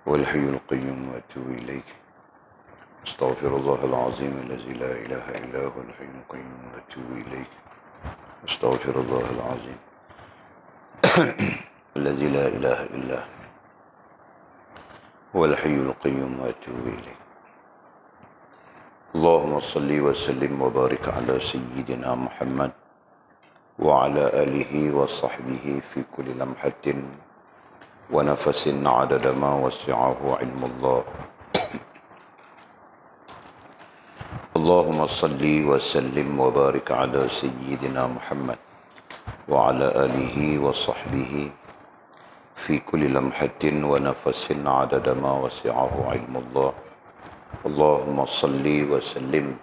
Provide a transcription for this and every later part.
والحي القيوم وأتوب إليك أستغفر الله العظيم الذي لا إله إلا هو الحي القيوم وأتوب إليك أستغفر الله العظيم الذي لا إله إلا هو الحي القيوم وأتوب إليك اللهم صل وسلم وبارك على سيدنا محمد وعلى آله وصحبه في كل لمحة ونفس عدد ما وسعه علم الله اللهم صل وسلم وبارك على سيدنا محمد وعلى آله وصحبه في كل لمحة ونفس عدد ما وسعه علم الله اللهم صل وسلم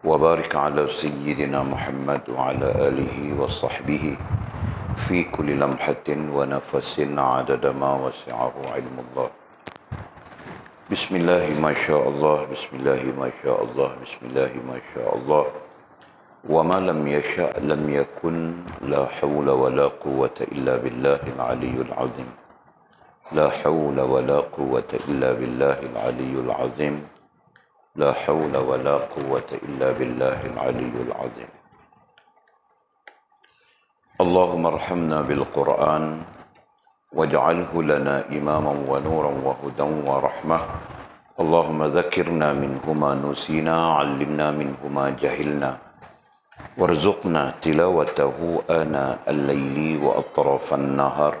وبارك على سيدنا محمد وعلى آله وصحبه في كل لمحة ونفس عدد ما وسعه علم الله بسم الله ما شاء الله بسم الله ما شاء الله بسم الله ما شاء الله وما لم يشاء لم يكن لا حول ولا قوة إلا بالله العلي العظيم لا حول ولا قوة إلا بالله العلي العظيم لا حول ولا قوة إلا بالله العلي العظيم اللهم ارحمنا بالقرآن واجعله لنا إماما ونورا وهدى ورحمة اللهم ذكرنا منه ما نسينا علمنا منه ما جهلنا وارزقنا تلاوته آناء الليل وأطراف النهار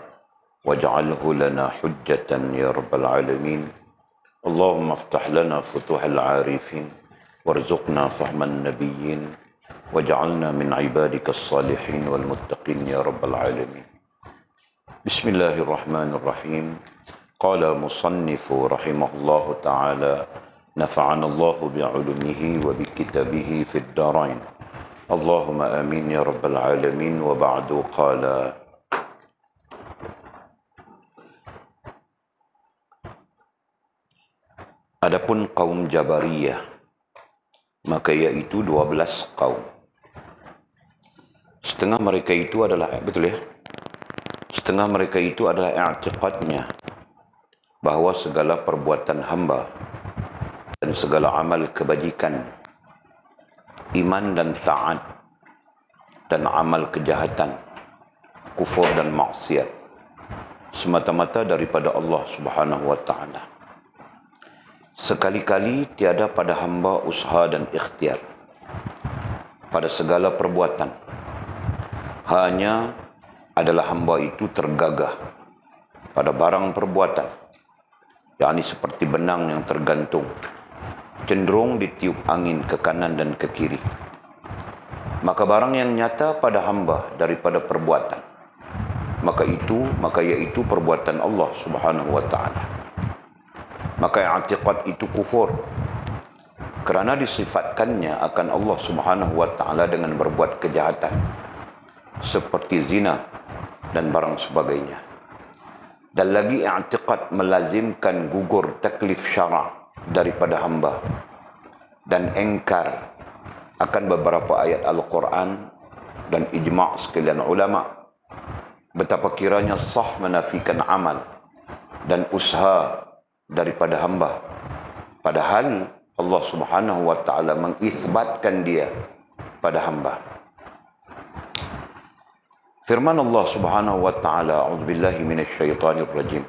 واجعله لنا حجة يا رب العالمين اللهم افتح لنا فتوح العارفين وارزقنا فهم النبيين واجعلنا من عبادك الصالحين والمتقين يا رب العالمين بسم الله الرحمن الرحيم قال مصنف رحمه الله تعالى نفعنا الله بعلمه وبكتابه في الدارين اللهم آمين يا رب العالمين وبعد قال Adapun kaum Jabariyah, maka iaitu 12 kaum. Setengah mereka itu adalah, betul ya? Setengah mereka itu adalah i'tiqadnya bahawa segala perbuatan hamba dan segala amal kebajikan, iman dan taat dan amal kejahatan, kufur dan maksiat semata-mata daripada Allah Subhanahu wa taala. Sekali-kali tiada pada hamba usaha dan ikhtiar pada segala perbuatan. Hanya adalah hamba itu tergagah pada barang perbuatan, yakni seperti benang yang tergantung, cenderung ditiup angin ke kanan dan ke kiri. Maka barang yang nyata pada hamba daripada perbuatan, maka iaitu perbuatan Allah Subhanahu wa taala. Maka i'tiqad itu kufur kerana disifatkannya akan Allah Subhanahu wa taala dengan berbuat kejahatan seperti zina dan barang sebagainya. Dan lagi i'tiqad melazimkan gugur taklif syara' daripada hamba dan engkar akan beberapa ayat Al-Quran dan ijma' sekalian ulama betapa kiranya sah menafikan amal dan usaha daripada hamba, padahal Allah Subhanahu wa taala mengisbatkan dia pada hamba. Firman Allah Subhanahu wa taala, a'udzubillahi minasyaitonir rajim,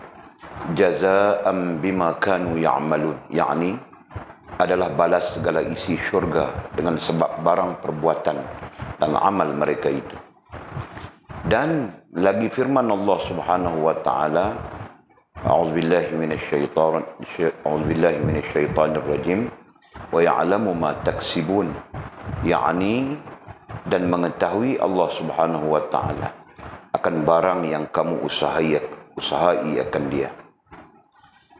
jazaa'an bima kanu ya'malun, yakni adalah balas segala isi syurga dengan sebab barang perbuatan dan amal mereka itu. Dan lagi firman Allah Subhanahu wa taala, a'udzubillahi minasyaitonir rajim wa ya'lamu ma taksibun, yakni dan mengetahui Allah Subhanahu wa taala akan barang yang kamu usahai akan dia.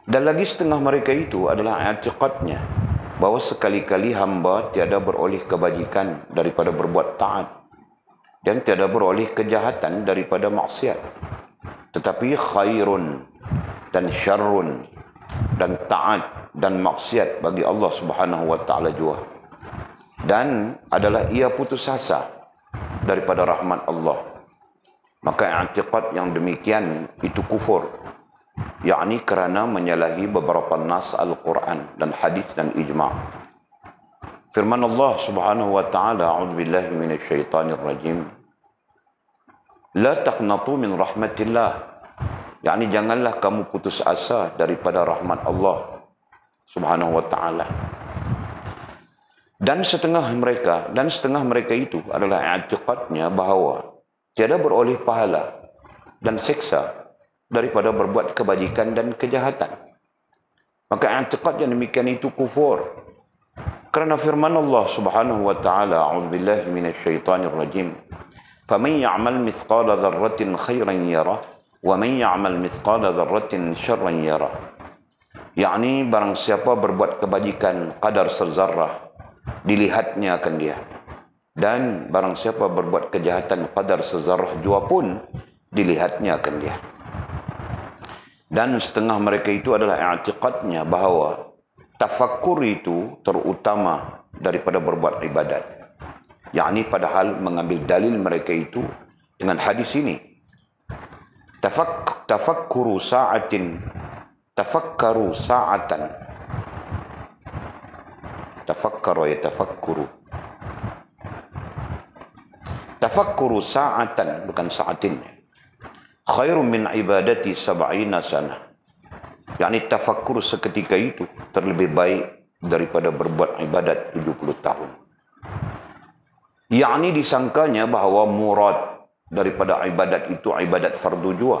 Dan lagi setengah mereka itu adalah i'tiqadnya bahawa sekali-kali hamba tiada beroleh kebajikan daripada berbuat taat dan tiada beroleh kejahatan daripada maksiat, tetapi khairun dan syarrun dan taat dan maksiat bagi Allah Subhanahu wa taala jua, dan adalah ia putus asa daripada rahmat Allah. Maka i'tiqad yang demikian itu kufur yakni kerana menyalahi beberapa nas Al-Quran dan hadis dan ijma'. Firman Allah Subhanahu wa taala, a'udzubillahi minasyaitonir rajim. La taqnatu min rahmatillah. Yakni janganlah kamu putus asa daripada rahmat Allah Subhanahu wa taala. Dan setengah mereka itu adalah i'tiqadnya bahawa tiada beroleh pahala dan seksa daripada berbuat kebajikan dan kejahatan. Maka i'tiqad yang demikian itu kufur. Kerana firman Allah Subhanahu wa taala, a'udzubillahi minasyaitonir rajim. Faman ya'mal mithqala dzarratin khairan yarah wa man ya'mal mithqala dzarratin syarran yarah. Yakni barang siapa berbuat kebajikan qadar sezarrah, dilihatnya akan dia. Dan barang siapa berbuat kejahatan qadar sezarrah jua pun dilihatnya akan dia. Dan setengah mereka itu adalah i'tiqadnya bahawa tafakkur itu terutama daripada berbuat ibadat. Yakni padahal mengambil dalil mereka itu dengan hadis ini. Tafakkaru sa'atan. Tafakkaru sa'atan, bukan sa'atin. Khairun min ibadati sab'ina sana. Yakni tafakkur seketika itu terlebih baik daripada berbuat ibadat 70 tahun. Yakni disangkanya bahawa murad daripada ibadat itu ibadat fardu jua.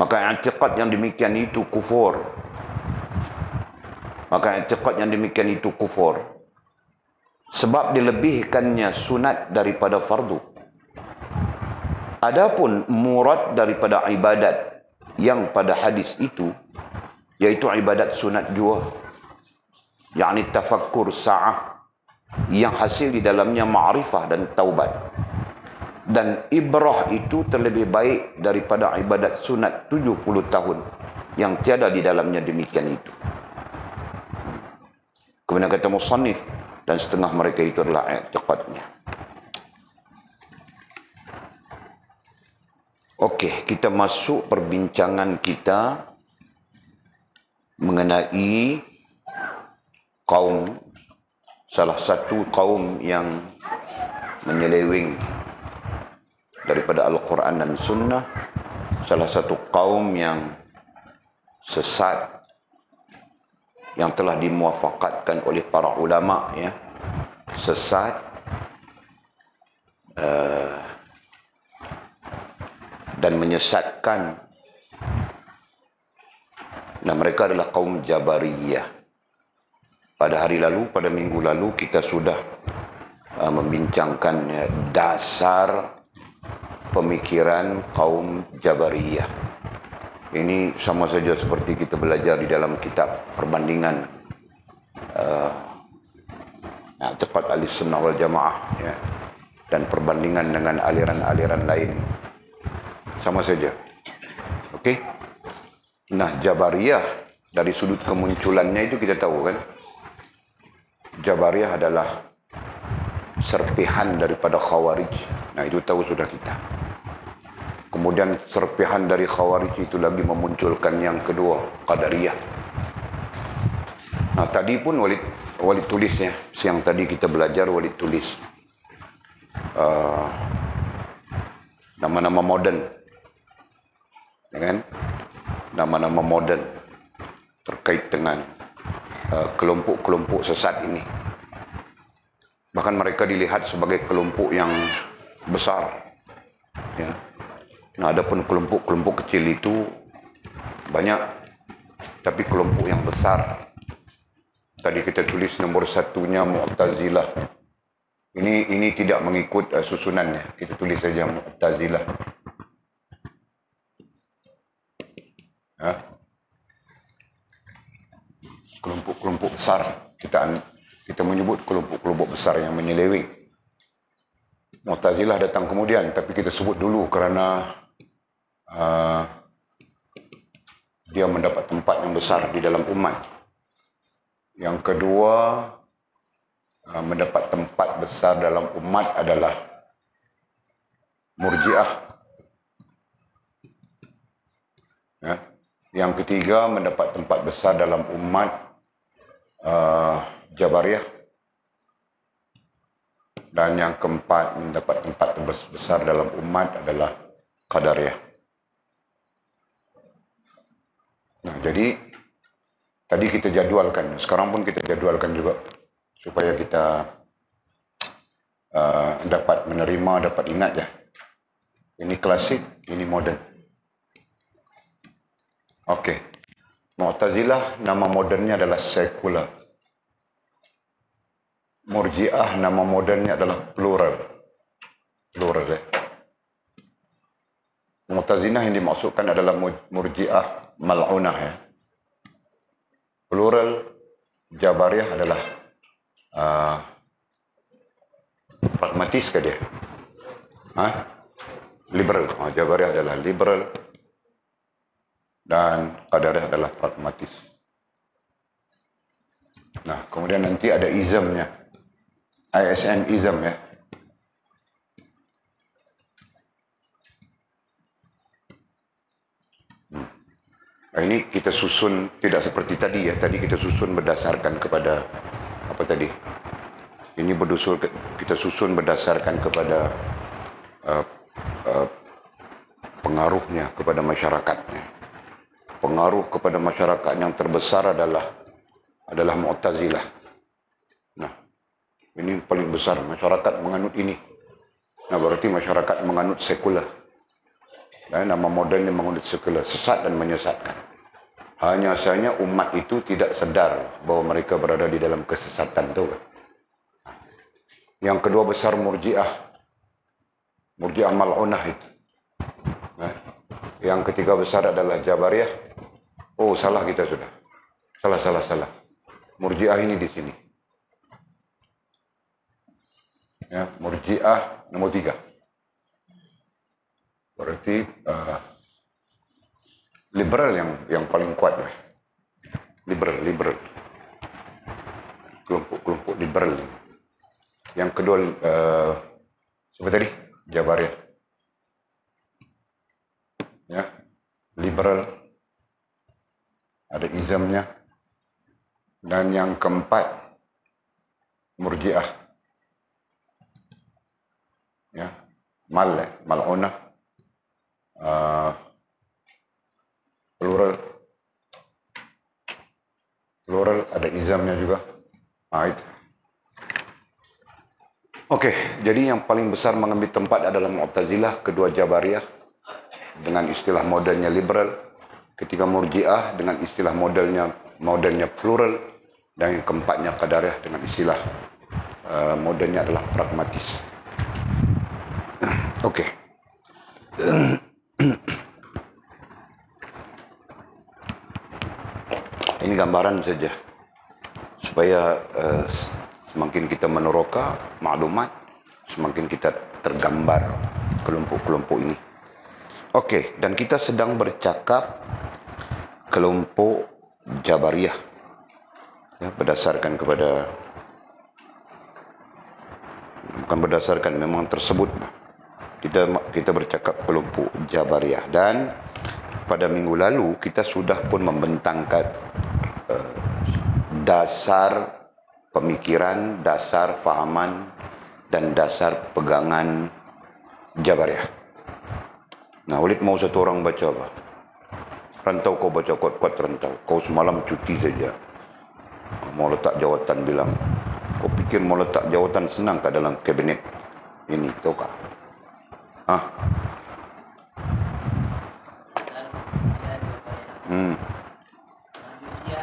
Maka i'tiqad yang demikian itu kufur. Sebab dilebihkannya sunat daripada fardu. Adapun murad daripada ibadat yang pada hadis itu, yaitu ibadat sunat jua, yakni tafakkur sa'ah, yang hasil di dalamnya ma'rifah dan taubat. Dan ibrah itu terlebih baik daripada ibadat sunat 70 tahun yang tiada di dalamnya demikian itu. Kemudian kata musannif, dan setengah mereka itu adalah i'tiqadnya. Okey, kita masuk perbincangan kita mengenai salah satu kaum yang menyeleweng daripada Al-Quran dan Sunnah, salah satu kaum yang sesat, yang telah dimuafakatkan oleh para ulama, ya, sesat, dan menyesatkan. Nah, mereka adalah kaum Jabariyah. Pada hari lalu, pada minggu lalu, kita sudah membincangkan dasar pemikiran kaum Jabariyah. Ini sama saja seperti kita belajar di dalam kitab perbandingan i'tiqad Ahlussunnah wal Jamaah, ya, dan perbandingan dengan aliran-aliran lain. Sama saja. Okey? Nah, Jabariyah dari sudut kemunculannya itu kita tahu kan? Jabariyah adalah serpihan daripada Khawarij. Nah, itu tahu sudah kita. Kemudian serpihan dari Khawarij itu lagi memunculkan yang kedua, Qadariyah. Nah, tadi pun Walid tulisnya. Siang tadi kita belajar Walid tulis nama-nama moden, ya kan? Nama-nama moden terkait dengan kelompok-kelompok sesat ini. Bahkan mereka dilihat sebagai kelompok yang besar, ya. Nah, adapun kelompok-kelompok kecil itu banyak, tapi kelompok yang besar, tadi kita tulis nomor satunya Mu'tazilah. Ini tidak mengikut susunannya, kita tulis saja Mu'tazilah. Kelompok-kelompok besar, kita menyebut kelompok-kelompok besar yang menyeleweng. Mu'tazilah datang kemudian, tapi kita sebut dulu kerana dia mendapat tempat yang besar di dalam umat. Yang kedua, mendapat tempat besar dalam umat adalah Murji'ah. Ya. Yang ketiga, mendapat tempat besar dalam umat Jabariyah. Dan yang keempat, mendapat tempat besar dalam umat adalah Qadariyah. Nah, jadi tadi kita jadwalkan, sekarang pun kita jadwalkan juga supaya kita dapat menerima, dapat ingat ya. Ini klasik, ini modern. Okey. Mu'tazilah nama modernnya adalah sekular. Murji'ah nama modernnya adalah plural. Plural ya. Mu'tazilah yang dimaksudkan adalah Murji'ah mal'unah ya. Plural Jabariyah adalah pragmatis ke dia? Liberal. Jabariyah adalah liberal dan Qadariyah adalah pragmatis. Nah, kemudian nanti ada ismnya. ISM ism ya. Nah, ini kita susun tidak seperti tadi ya. Tadi kita susun berdasarkan kepada apa tadi? Ini kita susun berdasarkan kepada pengaruhnya kepada masyarakatnya. Pengaruh kepada masyarakat yang terbesar adalah Mu'tazilah. Nah, ini paling besar, masyarakat menganut ini. Nah, berarti masyarakat menganut sekular. Dan nama modernnya menganut sekular, sesat dan menyesatkan. Hanya saja umat itu tidak sedar bahwa mereka berada di dalam kesesatan itu. Yang kedua besar Murji'ah. Murji'ah mal'unah itu. Yang ketiga besar adalah Jabariyah. Oh, salah kita sudah. Salah. Murji'ah ini di sini. Ya, Murji'ah nomor 3. Berarti liberal yang paling kuat. Liberal. Kelompok liberal. Yang kedua siapa tadi? Jabariyah. Ya, liberal. Ada ismnya. Dan yang keempat Murji'ah. Ya, mal'unah. Plural ada ismnya juga. Itu. Okey, jadi yang paling besar mengambil tempat adalah Mu'tazilah, kedua Jabariyah dengan istilah modelnya liberal, ketiga Murji'ah dengan istilah modelnya plural, dan yang keempatnya Qadariyah dengan istilah modelnya adalah pragmatis. Okey. Ini gambaran saja supaya semakin kita meneroka maklumat, semakin kita tergambar kelompok-kelompok ini. Okey, dan kita sedang bercakap kelompok Jabariyah ya, berdasarkan kepada, bukan berdasarkan, memang tersebut kita bercakap kelompok Jabariyah. Dan pada minggu lalu kita sudah pun membentangkan dasar pemikiran, dasar fahaman dan dasar pegangan Jabariyah. Nah, Walid mau satu orang baca apa? Rantau kau baca kuat-kuat rantau. Kau semalam cuti saja. Mau letak jawatan bilang. Kau pikir mau letak jawatan senang ke dalam kabinet ini, tahukah? Manusia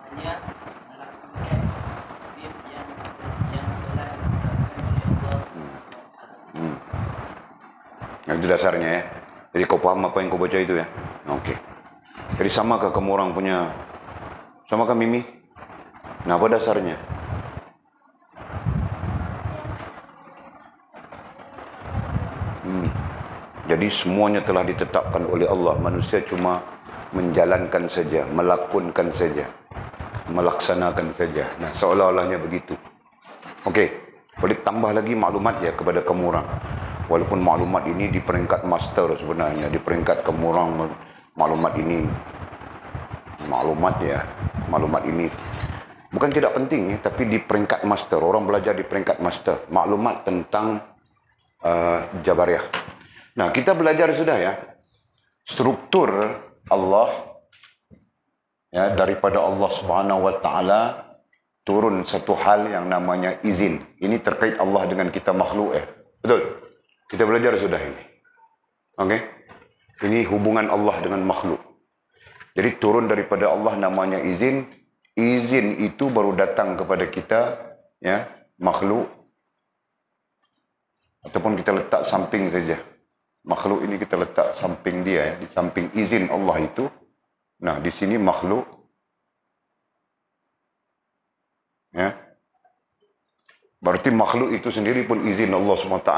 hanya melakukan tasbih yang telah ditetapkan oleh Allah SWT. Itu dasarnya ya. Jadi kau paham apa yang kau baca itu ya? Okey. Jadi samakah kamu orang punya, samakah Mimi? Nah, apa dasarnya? Jadi semuanya telah ditetapkan oleh Allah. Manusia cuma menjalankan saja, melakonkan saja, melaksanakan saja. Nah, seolah-olahnya begitu. Okey, boleh tambah lagi maklumat ya kepada kamu orang. Walaupun maklumat ini di peringkat master sebenarnya, di peringkat kamu orang maklumat ini bukan tidak penting ya, tapi di peringkat master, orang belajar di peringkat master, maklumat tentang Jabariyah. Nah, kita belajar sudah ya, struktur Allah ya, daripada Allah Subhanahu wa taala turun satu hal yang namanya izin. Ini terkait Allah dengan kita makhluk ya. Betul? Kita belajar sudah ini. Okey? Ini hubungan Allah dengan makhluk. Jadi turun daripada Allah namanya izin. Izin itu baru datang kepada kita ya, makhluk. Ataupun kita letak samping saja. Makhluk ini kita letak samping dia ya, di samping izin Allah itu. Nah, di sini makhluk ya. Berarti makhluk itu sendiri pun izin Allah SWT,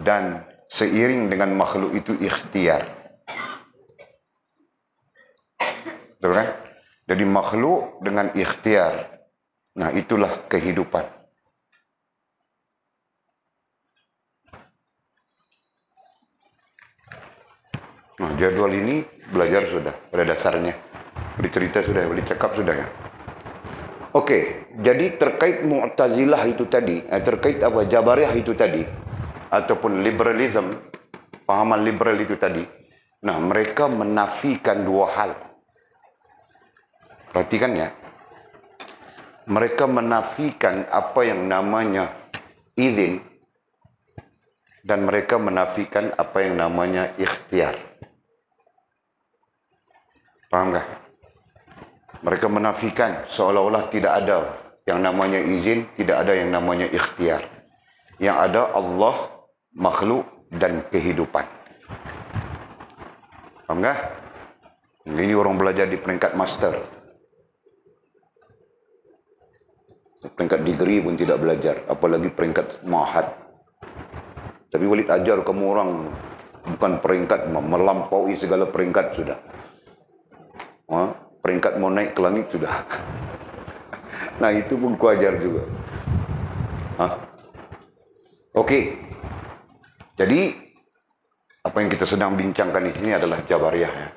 dan seiring dengan makhluk itu ikhtiar. Betul kan? Jadi makhluk dengan ikhtiar. Nah, itulah kehidupan. Nah, jadwal ini belajar sudah pada dasarnya. Boleh cerita sudah, boleh cakap sudah ya. Okey, jadi terkait Mu'tazilah itu tadi, terkait apa Jabariyah itu tadi, ataupun liberalism, pahaman liberal itu tadi. Nah, mereka menafikan dua hal. Perhatikan ya. Mereka menafikan apa yang namanya izin, dan mereka menafikan apa yang namanya ikhtiar. Faham tak? Mereka menafikan seolah-olah tidak ada yang namanya izin, tidak ada yang namanya ikhtiar. Yang ada Allah, makhluk dan kehidupan. Faham tak? Ini orang belajar di peringkat master. Peringkat degree pun tidak belajar, apalagi peringkat mahad. Tapi Walid ajar kamu orang bukan peringkat, melampaui segala peringkat sudah. Peringkat mau naik ke langit sudah. Nah, itu pun ku ajar juga. Okey. Jadi apa yang kita sedang bincangkan di sini adalah Jabariyah ya.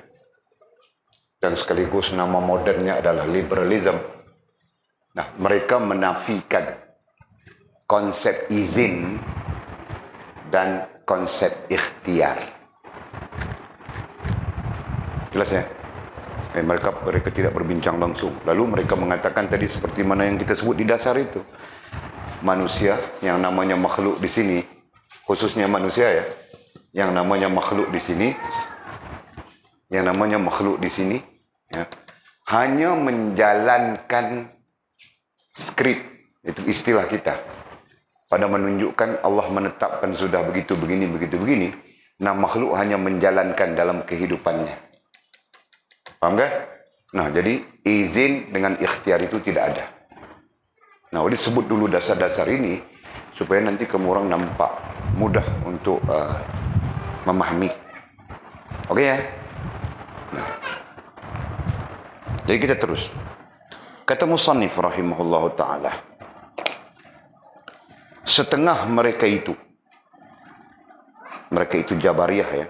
Dan sekaligus nama modernnya adalah liberalism. Nah, mereka menafikan konsep izin dan konsep ikhtiar. Jelas ya? Mereka tidak berbincang langsung. Lalu mereka mengatakan tadi seperti mana yang kita sebut di dasar itu. Manusia yang namanya makhluk di sini, khususnya manusia ya, yang namanya makhluk di sini, ya, hanya menjalankan skrip, itu istilah kita. Pada menunjukkan Allah menetapkan sudah begitu begini. Nah, makhluk hanya menjalankan dalam kehidupannya. Faham tak? Nah, jadi izin dengan ikhtiar itu tidak ada. Nah, boleh sebut dulu dasar-dasar ini supaya nanti kamu orang nampak mudah untuk memahami. Okey ya? Nah. Jadi kita terus. Kata musannif rahimahullahu ta'ala, setengah mereka itu Jabariyah ya,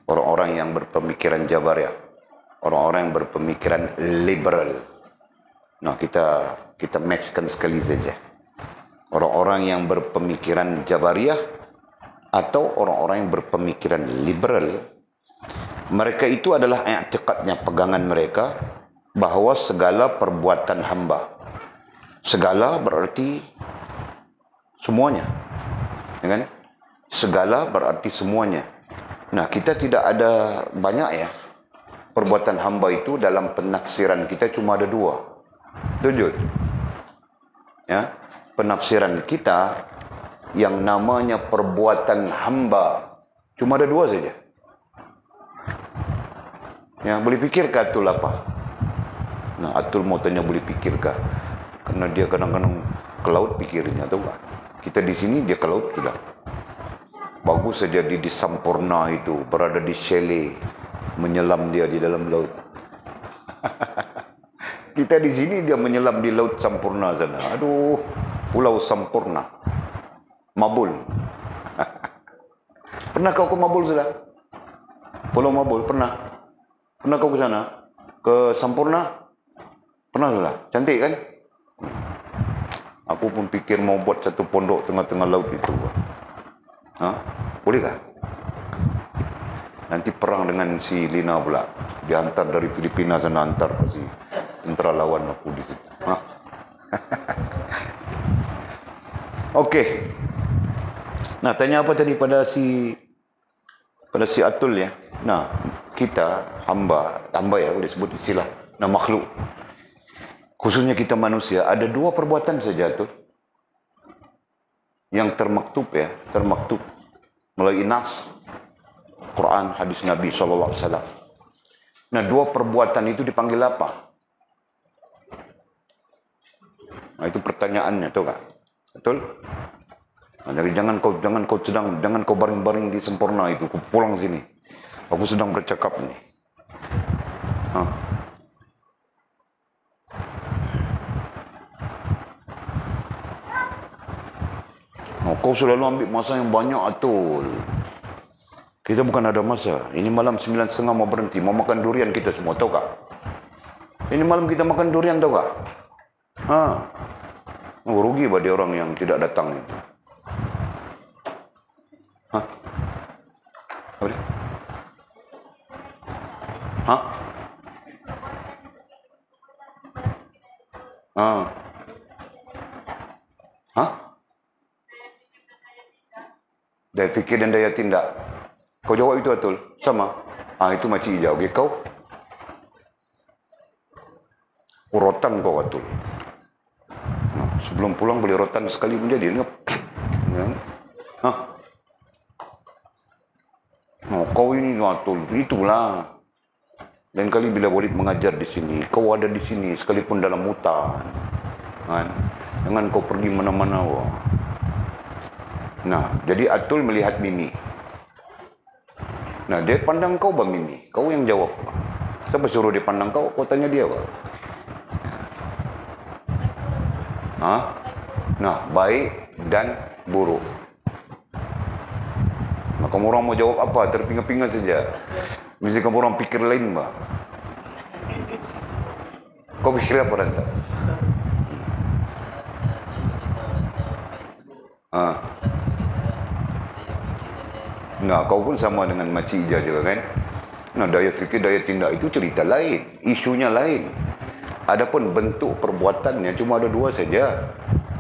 orang-orang yang berpemikiran Jabariyah, orang-orang yang berpemikiran liberal. Nah, kita matchkan sekali saja. Orang-orang yang berpemikiran Jabariyah atau orang-orang yang berpemikiran liberal, mereka itu adalah i'tiqadnya, pegangan mereka, bahawa segala perbuatan hamba, segala berarti semuanya, ya kan? Segala berarti semuanya. Nah, kita tidak ada banyak ya. Perbuatan hamba itu dalam penafsiran kita cuma ada dua. Tujuh. Ya, penafsiran kita yang namanya perbuatan hamba cuma ada dua saja. Ya, boleh fikirkah Atul apa? Nah, Atul mau tanya boleh fikirkah? Karena dia kadang-kadang ke laut pikirnya, tahu tak? Kita di sini, dia ke laut sudah. Bagus saja di Sampurna itu, berada di chalet, menyelam dia di dalam laut. Kita di sini, dia menyelam di laut Sampurna sana. Aduh, Pulau Sampurna. Mabul. Pernah kau ke Mabul sudah? Pulau Mabul, pernah? Pernah kau ke sana? Ke Sampurna? Pernah sudah? Cantik kan? Aku pun pikir mau buat satu pondok tengah-tengah laut itu. Ha? Bolehkah? Nanti perang dengan si Lina pula. Dihantar dari Filipina sana, hantar ke si tentera lawan aku di situ. Ha? Okey. Nah, tanya apa tadi pada si Atul ya? Nah, kita hamba ya boleh sebut istilah. Nah, makhluk. Khususnya kita manusia, ada dua perbuatan saja Atul. Yang termaktub melalui nas, Quran, hadis Nabi SAW. Nah, dua perbuatan itu dipanggil apa? Nah, itu pertanyaannya, tahu tak? Betul? Nah, jadi jangan kau baring-baring di Sempurna itu, kau pulang sini. Aku sedang bercakap ni. Kau selalu ambil masa yang banyak, Atul. Kita bukan ada masa. Ini malam 9.30 mau berhenti. Mau makan durian kita semua, tahu tak? Ini malam kita makan durian, tahu tak? Rugi bagi orang yang tidak datang itu. Apa dia? Daya fikir dan daya tindak. Kau jawab itu, Atul? Sama? Itu makcik hijau. Okay, kau? Rotan kau, Atul. Sebelum pulang beli rotan sekali pun jadi. Kau ini, Atul. Itulah. Lain kali bila Walid mengajar di sini, kau ada di sini sekalipun dalam hutan. Jangan kau pergi mana-mana. Nah, jadi Atul melihat Mimi. Nah, dia pandang kau bang Mimi. Kau yang jawab. Siapa suruh dia pandang kau? Kau tanya dia apa? Nah, baik dan buruk. Nah, kamu orang mau jawab apa? Terpinga-pinga saja. Mesti kamu orang pikir lain, Mbak. Kau pikir apa, Ranta? Nah, kau pun sama dengan Makcik Ija juga kan? Nah, daya fikir, daya tindak itu cerita lain. Isunya lain. Adapun bentuk perbuatannya cuma ada dua saja.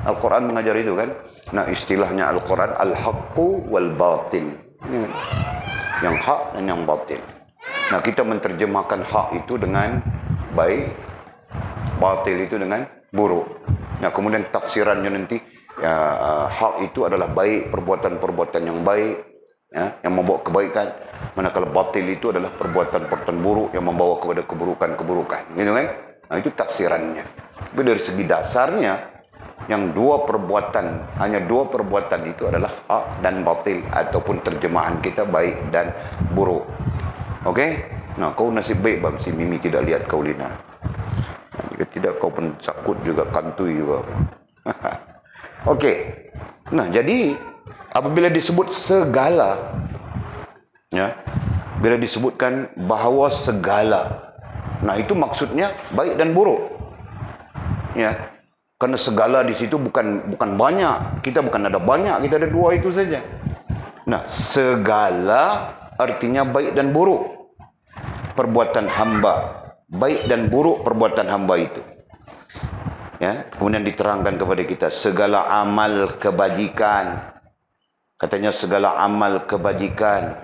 Al-Quran mengajar itu kan? Nah, istilahnya Al-Quran, al-haqqu wal-batil. Yang hak dan yang batil. Nah, kita menterjemahkan hak itu dengan baik, batil itu dengan buruk. Nah, kemudian tafsirannya nanti, hak itu adalah baik, perbuatan-perbuatan yang baik, yang membawa kebaikan. Manakala batil itu adalah perbuatan-perbuatan buruk yang membawa kepada keburukan-keburukan. Gitu kan? Nah, itu tafsirannya. Tapi dari segi dasarnya, yang hanya dua perbuatan itu adalah hak dan batil, ataupun terjemahan kita baik dan buruk. Okey? Nah, kau nasib baik bang, si Mimi tidak lihat kau, Lina. Jika tidak, kau pun sakut juga, kantui juga. Okey. Nah, jadi apabila disebut segala, bila disebutkan bahawa segala, nah itu maksudnya baik dan buruk. Karena segala di situ bukan banyak. Kita bukan ada banyak, kita ada dua itu saja. Nah, segala artinya baik dan buruk. Perbuatan hamba, baik dan buruk perbuatan hamba itu. Kemudian diterangkan kepada kita segala amal kebajikan. Katanya segala amal kebajikan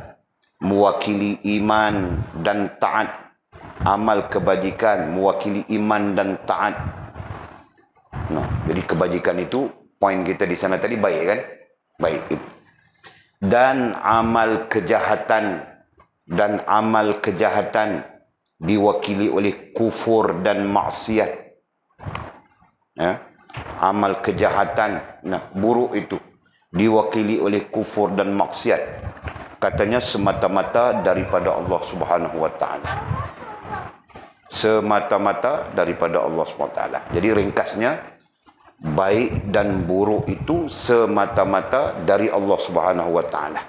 mewakili iman dan taat. Amal kebajikan mewakili iman dan taat. Nah, jadi kebajikan itu poin kita di sana tadi baik kan? Baik itu. Dan amal kejahatan diwakili oleh kufur dan maksiat. Amal kejahatan, buruk itu diwakili oleh kufur dan maksiat. Katanya semata-mata daripada Allah Subhanahu wa taala. Semata-mata daripada Allah Subhanahu wa taala. Jadi ringkasnya, baik dan buruk itu semata-mata dari Allah Subhanahu wa taala.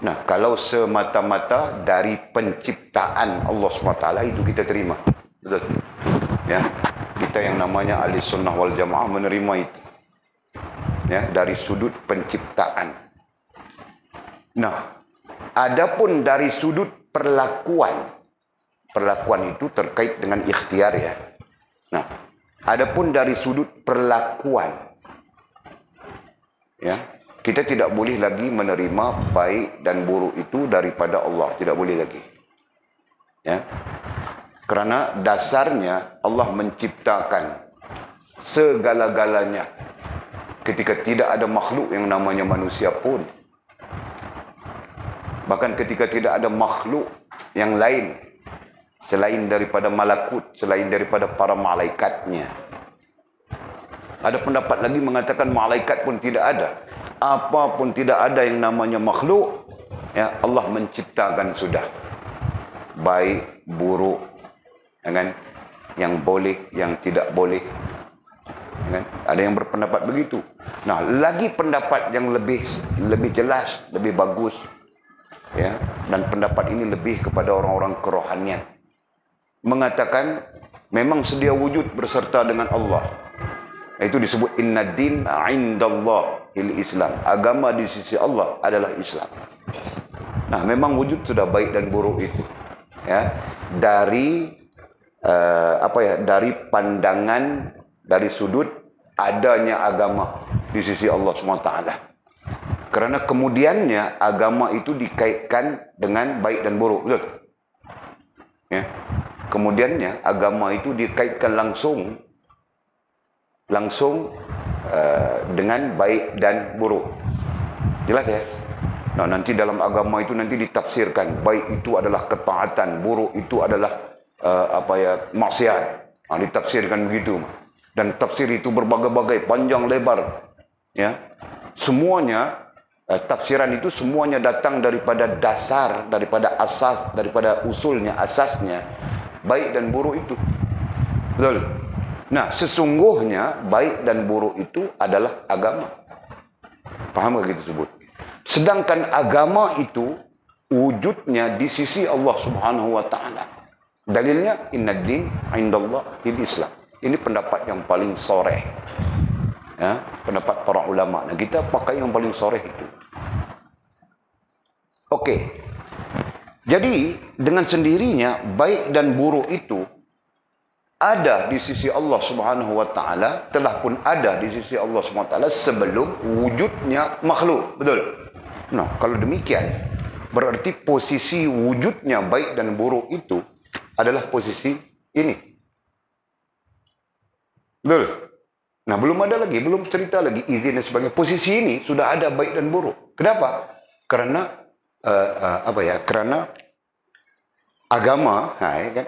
Nah, kalau semata-mata dari penciptaan Allah SWT itu kita terima. Betul. Ya. Kita yang namanya ahli sunnah wal jamaah menerima itu. Ya, dari sudut penciptaan. Nah, adapun dari sudut perlakuan. Perlakuan itu terkait dengan ikhtiar ya. Nah, adapun dari sudut perlakuan. Ya, kita tidak boleh lagi menerima baik dan buruk itu daripada Allah. Tidak boleh lagi. Ya. Kerana dasarnya Allah menciptakan segala-galanya. Ketika tidak ada makhluk yang namanya manusia pun. Bahkan ketika tidak ada makhluk yang lain. Selain daripada malakut. Selain daripada para malaikatnya. Ada pendapat lagi mengatakan malaikat pun tidak ada. Apa pun tidak ada yang namanya makhluk. Ya, Allah menciptakan sudah. Baik, buruk. Ya kan? Yang boleh, yang tidak boleh. Ya kan? Ada yang berpendapat begitu. Nah, lagi pendapat yang lebih jelas, lebih bagus. Ya, dan pendapat ini lebih kepada orang-orang kerohanian. Mengatakan memang sedia wujud berserta dengan Allah. Itu disebut inna din indallah il-Islam. Agama di sisi Allah adalah Islam. Nah, memang wujud sudah baik dan buruk itu. Ya, dari dari pandangan, dari sudut adanya agama di sisi Allah SWT. Kerana kemudiannya agama itu dikaitkan dengan baik dan buruk. Betul? Ya. Kemudiannya agama itu dikaitkan langsung dengan baik dan buruk. Jelas ya? Nah, nanti dalam agama itu nanti ditafsirkan baik itu adalah ketaatan, buruk itu adalah maksiat. Ditafsirkan begitu. Dan tafsir itu berbagai-bagai, panjang lebar. Ya. Semuanya tafsiran itu semuanya datang daripada dasar, daripada asas, daripada usulnya, asasnya baik dan buruk itu. Betul? Nah, sesungguhnya baik dan buruk itu adalah agama. Paham tak kita sebut? Sedangkan agama itu wujudnya di sisi Allah Subhanahu wa taala. Dalilnya innad din indallah il-Islam. Ini pendapat yang paling soreh. Ya, pendapat para ulama. Nah, kita pakai yang paling soreh itu. Okey. Jadi, dengan sendirinya baik dan buruk itu ada di sisi Allah Subhanahu wa taala, telah pun ada di sisi Allah Subhanahu wa taala sebelum wujudnya makhluk. Betul? Nah, kalau demikian berarti posisi wujudnya baik dan buruk itu adalah posisi ini. Betul? Nah, belum ada lagi, belum cerita lagi izin dan sebagainya. Posisi ini sudah ada baik dan buruk. Kenapa? Kerana Kerana agama, ya kan?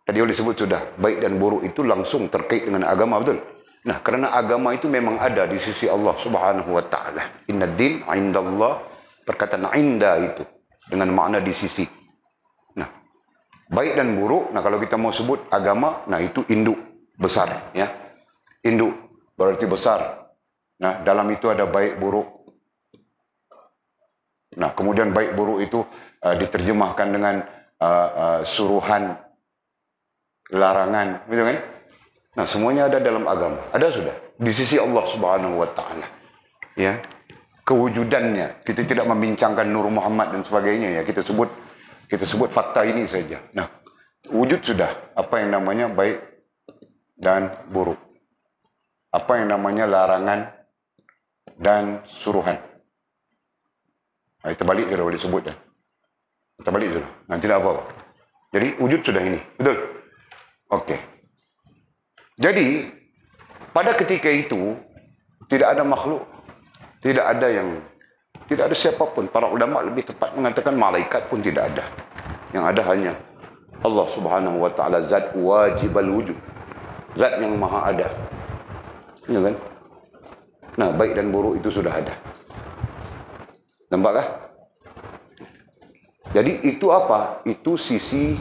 Tadi oleh disebut sudah, baik dan buruk itu langsung terkait dengan agama, betul? Nah, kerana agama itu memang ada di sisi Allah Subhanahu wa taala. Inna din indallah, perkataan inda itu dengan makna di sisi. Nah, baik dan buruk, nah kalau kita mau sebut agama, nah itu induk besar, ya. Induk berarti besar. Nah, dalam itu ada baik buruk. Nah, kemudian baik buruk itu diterjemahkan dengan suruhan, larangan, gitu kan? Nah, semuanya ada dalam agama. Ada sudah di sisi Allah Subhanahu wa taala. Ya. Kewujudannya, kita tidak membincangkan Nur Muhammad dan sebagainya ya. Kita sebut fakta ini saja. Nah, wujud sudah apa yang namanya baik dan buruk. Apa yang namanya larangan dan suruhan. Nah, kita balik je dah boleh sebut dah. Kita balik je dah. Nanti tak apa-apa. Jadi wujud sudah ini. Betul? Okey. Jadi, pada ketika itu, tidak ada makhluk. Tidak ada siapapun. Para ulama lebih tepat mengatakan malaikat pun tidak ada. Yang ada hanya Allah Subhanahu wa taala, zat wajibal wujud. Zat yang maha ada. Ya kan? Nah, baik dan buruk itu sudah ada. Nampakkah? Jadi itu apa? Itu sisi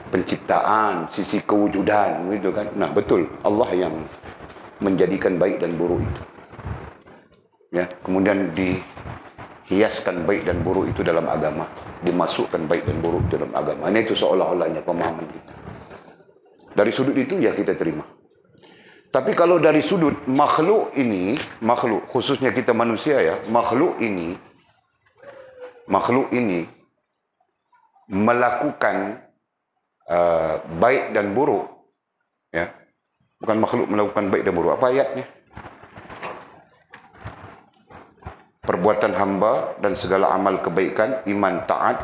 penciptaan, sisi kewujudan, gitu kan? Nah, betul. Allah yang menjadikan baik dan buruk itu. Ya, kemudian hiaskan baik dan buruk itu dalam agama, dimasukkan baik dan buruk dalam agama. Ini itu seolah-olahnya pemahaman kita. Dari sudut itu ya kita terima. Tapi kalau dari sudut makhluk ini, makhluk khususnya kita manusia ya, makhluk ini melakukan baik dan buruk, ya, bukan makhluk melakukan baik dan buruk. Apa ayatnya? Perbuatan hamba dan segala amal kebaikan, iman, taat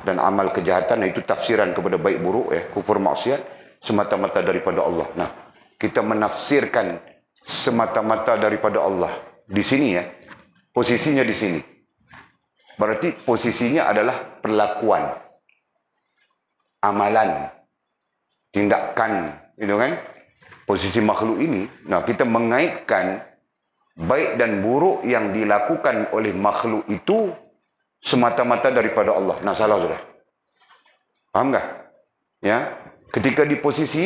dan amal kejahatan, itu tafsiran kepada baik buruk, ya, kufur maksiat, semata-mata daripada Allah. Nah, kita menafsirkan semata-mata daripada Allah di sini, ya, posisinya di sini. Berarti posisinya adalah perlakuan, amalan, tindakan, itu kan? Posisi makhluk ini. Nah, kita mengaitkan baik dan buruk yang dilakukan oleh makhluk itu semata-mata daripada Allah. Nah, salah sudah. Paham tak? Ya, ketika di posisi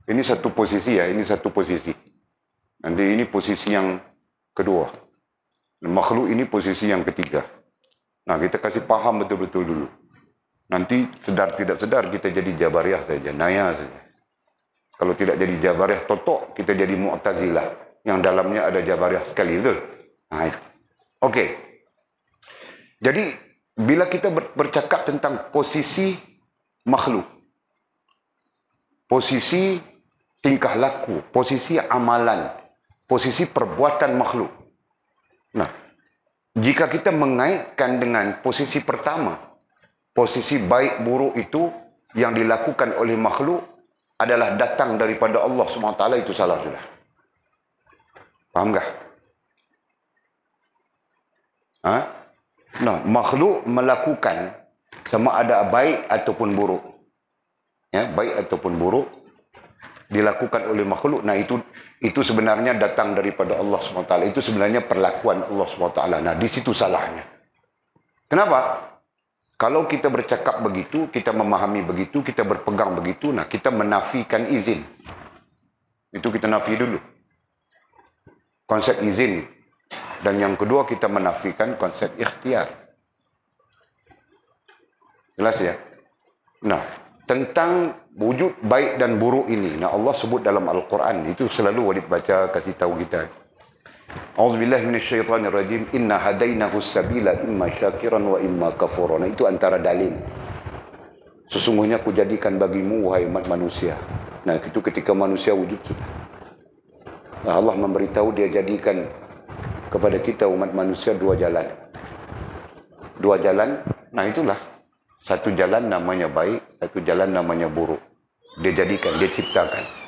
ini satu posisi, ya, ini satu posisi. Nanti ini posisi yang kedua. Makhluk ini posisi yang ketiga. Nah, kita kasih paham betul-betul dulu. Nanti sedar tidak sedar kita jadi Jabariyah saja, Naya saja. Kalau tidak jadi Jabariyah totok, kita jadi Mu'tazilah. Yang dalamnya ada Jabariyah sekali, betul? Nah, itu. Okey. Jadi, bila kita bercakap tentang posisi makhluk, posisi tingkah laku, posisi amalan, posisi perbuatan makhluk. Nah, jika kita mengaitkan dengan posisi pertama, posisi baik buruk itu yang dilakukan oleh makhluk adalah datang daripada Allah SWT, itu salah sudah. Faham tak? Nah, makhluk melakukan sama ada baik ataupun buruk. Ya, baik ataupun buruk dilakukan oleh makhluk. Nah, itu sebenarnya datang daripada Allah SWT. Itu sebenarnya perlakuan Allah SWT. Nah, di situ salahnya. Kenapa? Kalau kita bercakap begitu, kita memahami begitu, kita berpegang begitu, nah kita menafikan izin. Itu kita nafi dulu. Konsep izin. Dan yang kedua, kita menafikan konsep ikhtiar. Jelas ya? Nah, tentang wujud baik dan buruk ini, nah Allah sebut dalam Al-Quran, itu selalu wajib baca, kasih tahu kita. A'udzubillahi minasyaitonirrajim. Inna hadainahu sabila imma syakiran wa imma kafura. Nah, itu antara dalil. Sesungguhnya aku jadikan bagimu, wahai umat manusia. Nah, itu ketika manusia wujud sudah. Nah, Allah memberitahu dia jadikan kepada kita umat manusia dua jalan. Dua jalan, nah itulah. Satu jalan namanya baik, satu jalan namanya buruk. Dia jadikan, dia ciptakan.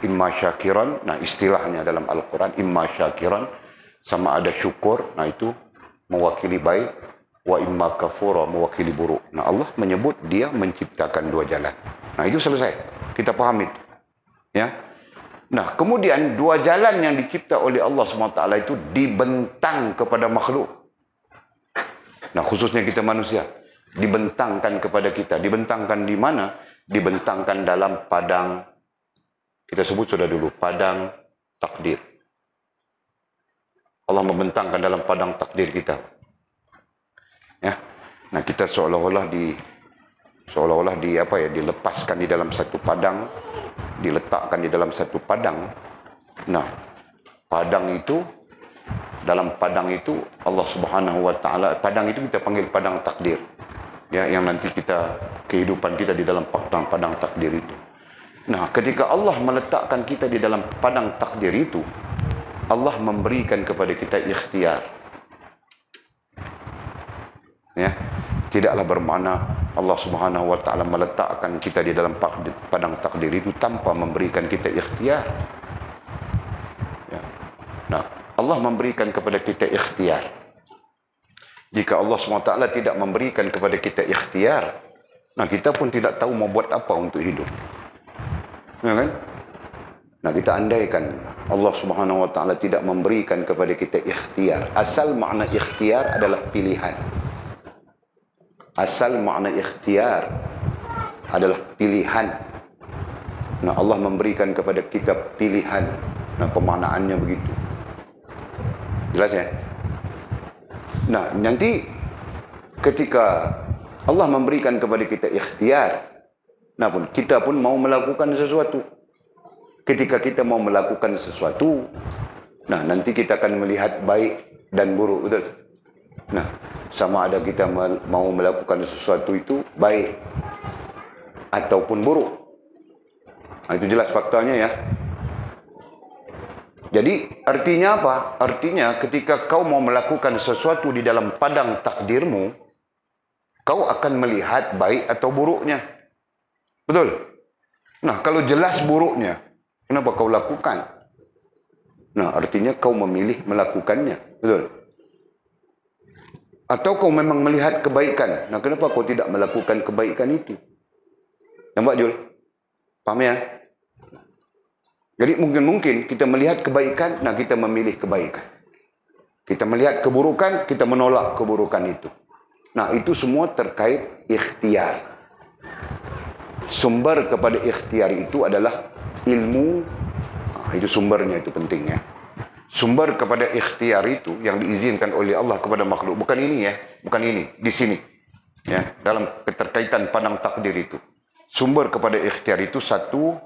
Imma syakiran, nah istilahnya dalam Al-Quran, imma syakiran, sama ada syukur, nah itu mewakili baik, wa imma kafura, mewakili buruk. Nah Allah menyebut dia menciptakan dua jalan. Nah itu selesai, kita paham itu. Ya. Nah kemudian dua jalan yang dicipta oleh Allah SWT itu dibentang kepada makhluk. Nah khususnya kita manusia, dibentangkan kepada kita. Dibentangkan di mana? Dibentangkan dalam padang, kita sebut sudah dulu, padang takdir. Allah membentangkan dalam padang takdir kita. Ya. Nah, kita seolah-olah dilepaskan di dalam satu padang, diletakkan di dalam satu padang. Nah, dalam padang itu Allah Subhanahu wa taala, padang itu kita panggil padang takdir. Ya, yang nanti kehidupan kita di dalam padang takdir itu. Nah, ketika Allah meletakkan kita di dalam padang takdir itu, Allah memberikan kepada kita ikhtiar. Ya, tidaklah bermakna Allah Subhanahu wa taala meletakkan kita di dalam padang takdir itu tanpa memberikan kita ikhtiar. Ya. Nah, Allah memberikan kepada kita ikhtiar. Jika Allah SWT tidak memberikan kepada kita ikhtiar, nah kita pun tidak tahu mau buat apa untuk hidup. Ya kan? Nah, kita andaikan Allah Subhanahu wa taala tidak memberikan kepada kita ikhtiar. Asal makna ikhtiar adalah pilihan. Asal makna ikhtiar adalah pilihan. Nah, Allah memberikan kepada kita pilihan. Nah, pemaknaannya begitu. Jelas ya? Nah, nanti ketika Allah memberikan kepada kita ikhtiar, nah pun kita pun mau melakukan sesuatu. Ketika kita mau melakukan sesuatu, nah nanti kita akan melihat baik dan buruk, betul? Nah, sama ada kita mau melakukan sesuatu itu baik ataupun buruk. Nah, itu jelas faktanya ya. Jadi artinya apa? Artinya ketika kau mau melakukan sesuatu di dalam padang takdirmu, kau akan melihat baik atau buruknya. Betul? Nah, kalau jelas buruknya, kenapa kau lakukan? Nah, artinya kau memilih melakukannya. Betul? Atau kau memang melihat kebaikan. Nah, kenapa kau tidak melakukan kebaikan itu? Nampak, Jul? Paham ya? Jadi mungkin kita melihat kebaikan, nah kita memilih kebaikan. Kita melihat keburukan, kita menolak keburukan itu. Nah, itu semua terkait ikhtiar. Sumber kepada ikhtiar itu adalah ilmu. Nah, itu sumbernya, itu pentingnya. Sumber kepada ikhtiar itu yang diizinkan oleh Allah kepada makhluk. Bukan ini ya, bukan ini, di sini. Ya, dalam keterkaitan padang takdir itu. Sumber kepada ikhtiar itu satu,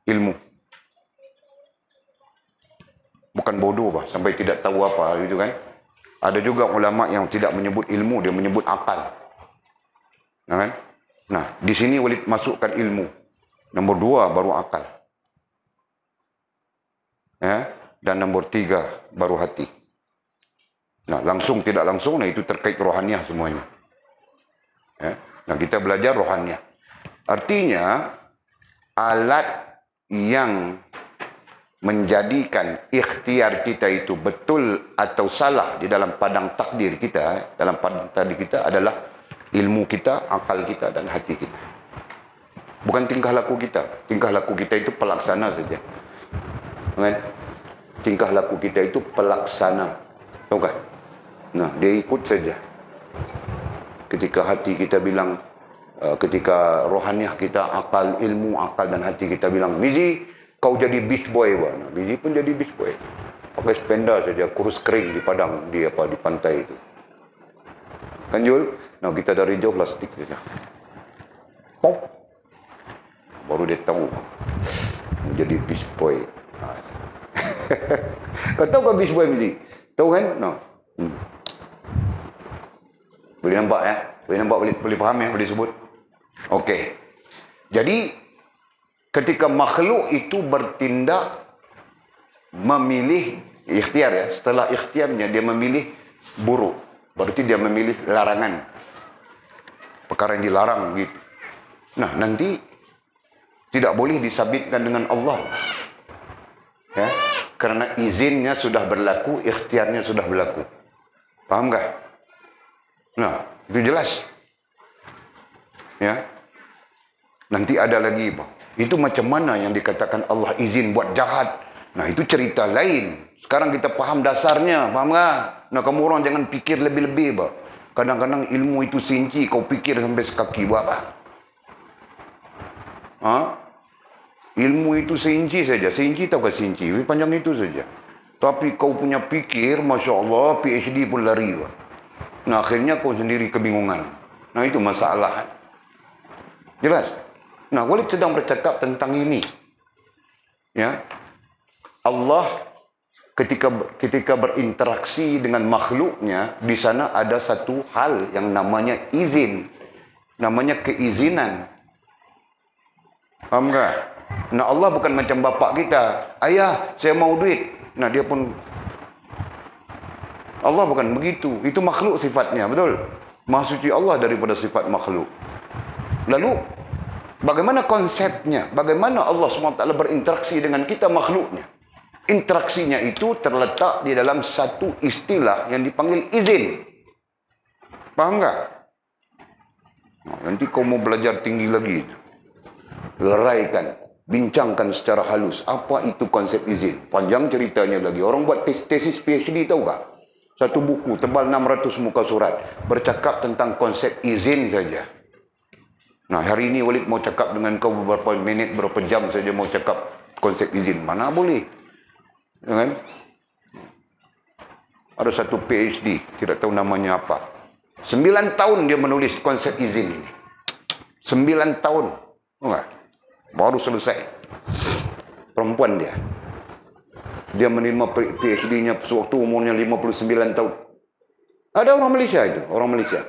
ilmu. Bukan bodoh bah, sampai tidak tahu apa gitu kan. Ada juga ulama yang tidak menyebut ilmu, dia menyebut akal. Nah, kan? Nah, di sini Walid masukkan ilmu. Nombor 2 baru akal. Ya, dan nombor 3 baru hati. Nah, langsung tidak langsung, nah itu terkait rohaniah semuanya. Ya, nah kita belajar rohaniah. Artinya alat yang menjadikan ikhtiar kita itu betul atau salah di dalam padang takdir kita, dalam padang takdir kita adalah ilmu kita, akal kita dan hati kita. Bukan tingkah laku kita. Tingkah laku kita itu pelaksana saja. Kan? Tingkah laku kita itu pelaksana. Tahu kan? Nah, dia ikut saja. Ketika hati kita bilang, ketika rohaniah kita, akal, ilmu, akal dan hati kita bilang, Mizi, kau jadi beach boy, nah, Mizi pun jadi beach boy. Pakai sepeda saja, kurus kering di padang, di pantai itu. Kan Jul? Nah, kita dari jauh plastik saja. Pop. Baru dia tahu. Jadi beach boy. Nah. Kau tahu kau beach boy, Mizi? Tahu kan? No. Boleh nampak ya? Boleh nampak, boleh faham ya? Boleh sebut? Okey. Jadi, ketika makhluk itu bertindak memilih ikhtiar ya, setelah ikhtiarnya dia memilih buruk, berarti dia memilih larangan, perkara yang dilarang gitu. Nah, nanti tidak boleh disabitkan dengan Allah ya, karena izinnya sudah berlaku, ikhtiarnya sudah berlaku. Paham gak? Nah, itu jelas ya. Nanti ada lagi bang, itu macam mana yang dikatakan Allah izin buat jahat. Nah, itu cerita lain. Sekarang kita paham dasarnya, paham tak? Nah, kamu orang jangan pikir lebih-lebih, bah. Kadang-kadang ilmu itu sinci, kau pikir sampai sekaki, buat apa? Ha? Ilmu itu seinci saja. Seinci tahu ke sinci? Panjang itu saja. Tapi kau punya pikir, Masya Allah, PhD pun lari, bah. Nah, akhirnya kau sendiri kebingungan. Nah, itu masalah. Jelas? Nah, Walid sedang bercakap tentang ini. Ya. Allah ketika berinteraksi dengan makhluknya, di sana ada satu hal yang namanya izin. Namanya keizinan. Paham tak? Nah, Allah bukan macam bapak kita. Ayah, saya mau duit. Nah, dia pun... Allah bukan begitu. Itu makhluk sifatnya, betul? Maha suci Allah daripada sifat makhluk. Lalu, bagaimana konsepnya? Bagaimana Allah SWT berinteraksi dengan kita makhluknya? Interaksinya itu terletak di dalam satu istilah yang dipanggil izin. Paham tak? Nah, nanti kau mau belajar tinggi lagi. Leraikan, bincangkan secara halus. Apa itu konsep izin? Panjang ceritanya lagi. Orang buat tesis PhD tahu tak? Satu buku tebal 600 muka surat. Bercakap tentang konsep izin saja. Nah, hari ini Walid mau cakap dengan kau beberapa minit, beberapa jam saja mau cakap konsep izin. Mana boleh? Kan? Ada satu PhD, tidak tahu namanya apa. 9 tahun dia menulis konsep izin ini. 9 tahun. Baru selesai. Perempuan dia. Dia menerima PhD-nya sewaktu umurnya 59 tahun. Ada orang Malaysia itu, orang Malaysia.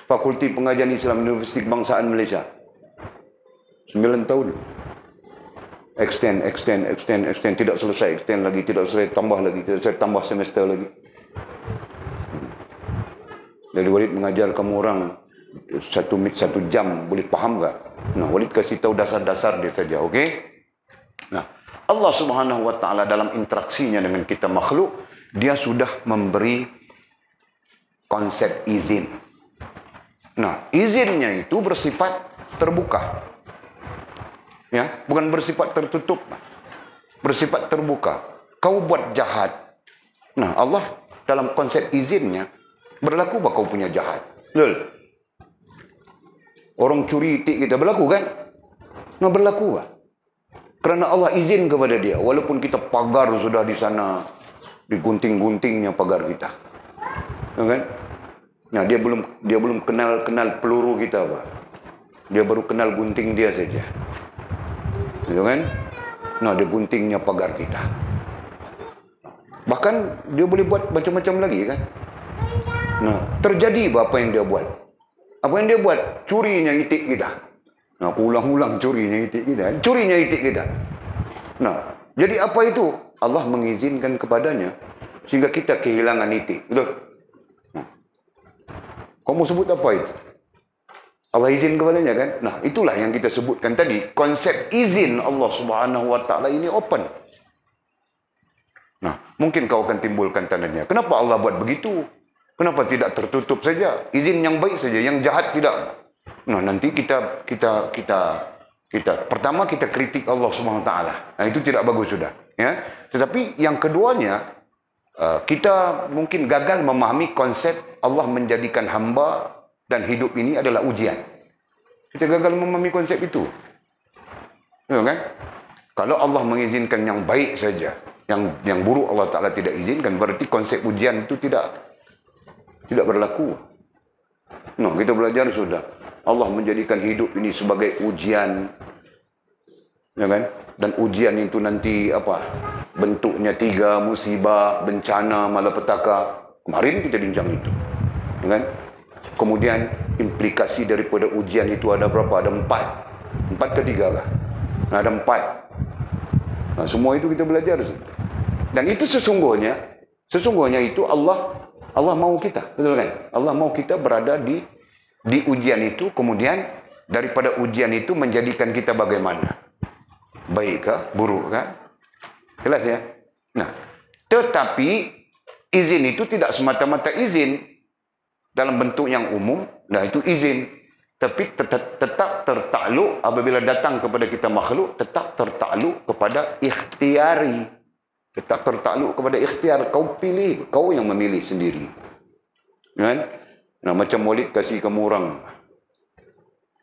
Fakulti Pengajian Islam Universiti Kebangsaan Malaysia. 9 tahun. Extend. Tidak selesai, extend lagi. Tidak selesai, tambah lagi. Tidak selesai, tambah semester lagi. Jadi Walid mengajar kamu orang 1 jam, boleh faham tak? Nah, Walid kasih tahu dasar-dasar dia saja, okey? Nah, Allah Subhanahu Wa Taala dalam interaksinya dengan kita makhluk, dia sudah memberi konsep izin. Nah, izinnya itu bersifat terbuka. Ya, bukan bersifat tertutup. Bersifat terbuka. Kau buat jahat. Nah, Allah dalam konsep izinnya, berlaku bah kau punya jahat. Lol. Orang curi itik kita berlaku kan? Nah, berlaku bah. Kerana Allah izin kepada dia. Walaupun kita pagar sudah di sana. Digunting-guntingnya pagar kita. Ya kan? Nah, dia belum kenal peluru kita bah. Dia baru kenal gunting dia saja. Ya kan? Nah, dia guntingnya pagar kita. Bahkan dia boleh buat macam-macam lagi kan? Nah, terjadi apa yang dia buat? Apa yang dia buat? Curinya itik kita. Nah, aku ulang-ulang curinya itik kita. Curinya itik kita. Nah, jadi apa itu? Allah mengizinkan kepadanya sehingga kita kehilangan itik. Betul? Nah, kamu sebut apa itu? Allah izin kepadanya kan? Nah, itulah yang kita sebutkan tadi. Konsep izin Allah Subhanahu Wa Taala ini open. Nah, mungkin kau akan timbulkan tandanya. Kenapa Allah buat begitu? Kenapa tidak tertutup saja? Izin yang baik saja, yang jahat tidak. Nah, nanti kita pertama kita kritik Allah Subhanahu Wa Taala. Nah, itu tidak bagus sudah, ya. Tetapi yang keduanya, kita mungkin gagal memahami konsep Allah menjadikan hamba dan hidup ini adalah ujian. Kita gagal memahami konsep itu. Ya kan? Kalau Allah mengizinkan yang baik saja, yang buruk Allah Taala tidak izinkan, berarti konsep ujian itu tidak berlaku. Nah, kita belajar sudah. Allah menjadikan hidup ini sebagai ujian. Ya kan? Dan ujian itu nanti apa? Bentuknya 3, musibah, bencana, malapetaka. Kemarin kita bincang itu. Ya kan? Kemudian implikasi daripada ujian itu ada berapa? Ada 4. 4 ke 3 kah? Nah, ada 4. Nah, semua itu kita belajar. Dan itu sesungguhnya itu Allah mau kita, betul kan? Allah mau kita berada di ujian itu, kemudian daripada ujian itu menjadikan kita bagaimana? Baik kah? Buruk kah? Jelas ya? Nah, tetapi izin itu tidak semata-mata izin dalam bentuk yang umum. Nah, itu izin. Tapi tetap tertakluk apabila datang kepada kita makhluk, tetap tertakluk kepada ikhtiari. Tetap tertakluk kepada ikhtiar. Kau pilih, kau yang memilih sendiri. Kan? Nah, macam Walid kasih kamu orang.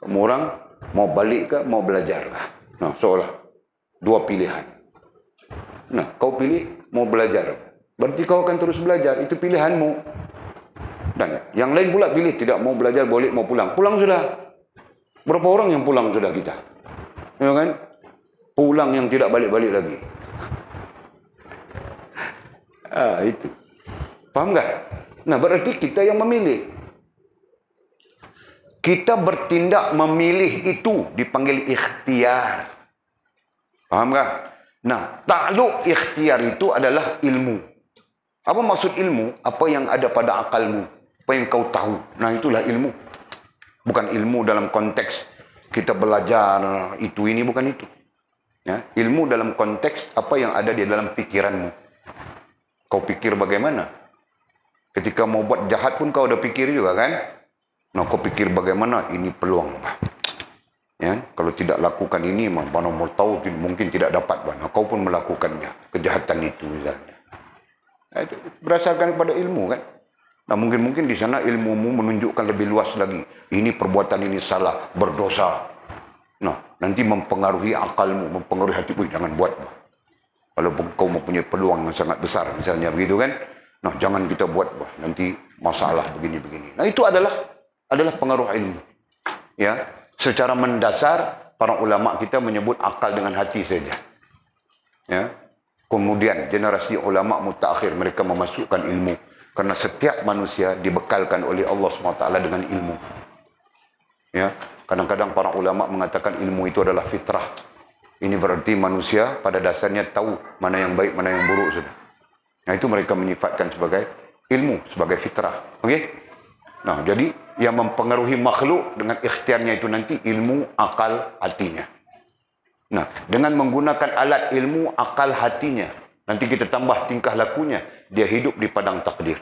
Kamu orang mau balik ke, mau belajar ke? Nah, seolah 2 pilihan. Nah, kau pilih mau belajar. Berarti kau akan terus belajar. Itu pilihanmu. Dan yang lain pula pilih tidak mau belajar, boleh mau pulang. Pulang sudah. Berapa orang yang pulang sudah kita? Ya kan? Pulang yang tidak balik-balik lagi. Itu. Faham tak? Nah, berarti kita yang memilih. Kita bertindak memilih itu dipanggil ikhtiar. Faham tak? Nah, takluk ikhtiar itu adalah ilmu. Apa maksud ilmu? Apa yang ada pada akalmu. Apa yang kau tahu. Nah, itulah ilmu. Bukan ilmu dalam konteks kita belajar itu, ini, bukan itu. Ya, ilmu dalam konteks apa yang ada di dalam pikiranmu. Kau pikir bagaimana? Ketika mau buat jahat pun kau ada pikir juga kan? Nah, kau pikir bagaimana? Ini peluang. Ya, kalau tidak lakukan ini, mana mau tahu mungkin tidak dapat. Nah, kau pun melakukannya. Kejahatan itu misalnya. Nah, itu berdasarkan pada ilmu kan? Nah, mungkin di sana ilmumu menunjukkan lebih luas lagi. Ini perbuatan ini salah, berdosa. Nah, nanti mempengaruhi akalmu, mempengaruhi hatimu. Jangan buat. Kalau kau mempunyai peluang yang sangat besar, misalnya begitu kan. Nah, jangan kita buat nanti masalah begini-begini. Nah, itu adalah pengaruh ilmu. Ya, secara mendasar para ulama kita menyebut akal dengan hati saja. Ya. Kemudian generasi ulama mutakhir mereka memasukkan ilmu, karena setiap manusia dibekalkan oleh Allah SWT dengan ilmu. Ya, kadang-kadang para ulama mengatakan ilmu itu adalah fitrah. Ini berarti manusia pada dasarnya tahu mana yang baik, mana yang buruk sudah. Nah, itu mereka menyifatkan sebagai ilmu, sebagai fitrah. Okey? Nah, jadi yang mempengaruhi makhluk dengan ikhtiarnya itu nanti ilmu, akal, hatinya. Nah, dengan menggunakan alat ilmu, akal, hatinya, nanti kita tambah tingkah lakunya, dia hidup di padang takdir.